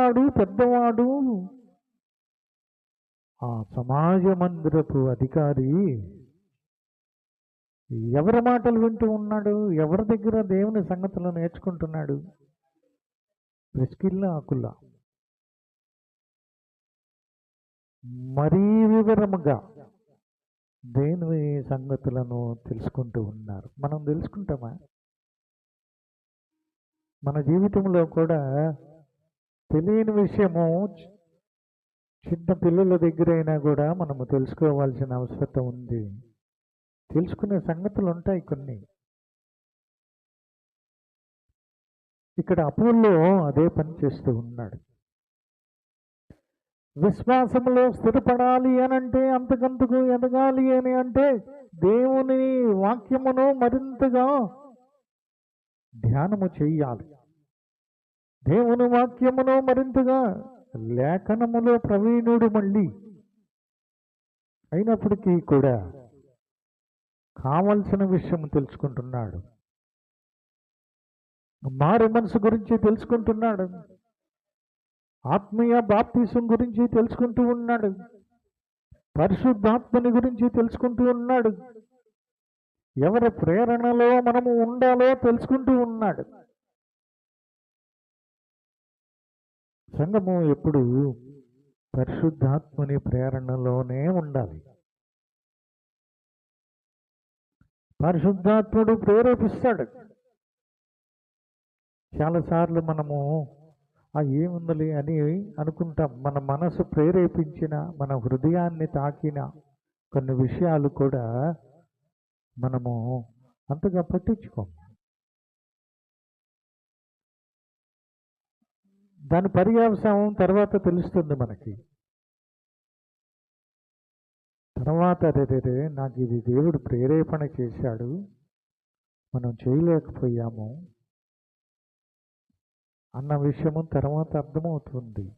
పెద్దవాడు ఆ సమాజ మందిరపు అధికారి ఎవరి మాటలు వింటూ ఉన్నాడు? ఎవరి దగ్గర దేవుని సంగతులు నేర్చుకుంటున్నాడు? ప్రిస్కిల్లా ఆకుల్లా మరీ వివరముగా దేవుని సంగతులను తెలుసుకుంటూ ఉన్నారు. మనం తెలుసుకుంటామా? మన జీవితంలో కూడా తెలియని విషయము చిన్న పిల్లల దగ్గరైనా కూడా మనము తెలుసుకోవాల్సిన అవసరం ఉంది. తెలుసుకునే సంగతులు ఉంటాయి కొన్ని. ఇక్కడ అపోల్లో అదే పని చేస్తూ ఉన్నాడు. విశ్వాసంలో స్థిరపడాలి అనంటే, అంతకంతకు ఎదగాలి అని అంటే దేవుని వాక్యమును మరింతగా ధ్యానము చెయ్యాలి. దేవుని వాక్యమును మరింతగా లేఖనములో ప్రవీణుడు మళ్ళీ అయినప్పటికీ కూడా కావలసిన విషయం తెలుసుకుంటున్నాడు. మారు మనసు గురించి తెలుసుకుంటున్నాడు. ఆత్మీయ బాప్తిసం గురించి తెలుసుకుంటూ ఉన్నాడు. పరిశుద్ధాత్మని గురించి తెలుసుకుంటూ ఉన్నాడు. ఎవరి ప్రేరణలో మనము ఉండాలో తెలుసుకుంటూ ఉన్నాడు. సంఘము ఎప్పుడు పరిశుద్ధాత్మని ప్రేరణలోనే ఉండాలి. పరిశుద్ధాత్ముడు ప్రేరేపిస్తాడు. చాలాసార్లు మనము ఏముందని అని అనుకుంటాం. మన మనసు ప్రేరేపించిన, మన హృదయాన్ని తాకిన కొన్ని విషయాలు కూడా మనము అంతగా పట్టించుకోం. దాని పర్యవసానం తర్వాత తెలుస్తుంది మనకి. తర్వాత అదే నాకు ఇది దేవుడు ప్రేరేపణ చేశాడు, మనం చేయలేకపోయాము అన్న విషయము తర్వాత అర్థమవుతుంది.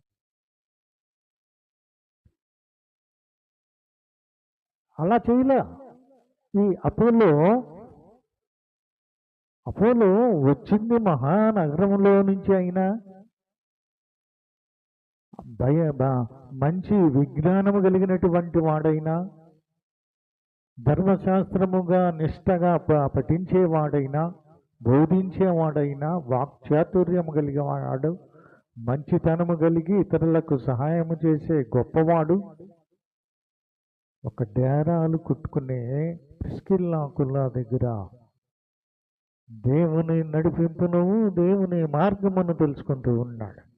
అలా చేయలే ఈ అపోలో వచ్చింది మహానగరంలో నుంచి. అయినా మంచి విజ్ఞానము కలిగినటువంటి వాడైనా, ధర్మశాస్త్రముగా నిష్టగా పఠించేవాడైనా, బోధించేవాడైనా, వాక్చాతుర్యము కలిగినవాడు, మంచితనము కలిగి ఇతరులకు సహాయము చేసే గొప్పవాడు, ఒక డేరాలు కుట్టుకునే ప్రిస్కిల్లా దగ్గర దేవుని నడిపింపును, దేవుని మార్గమును తెలుసుకుంటూ ఉన్నాడు.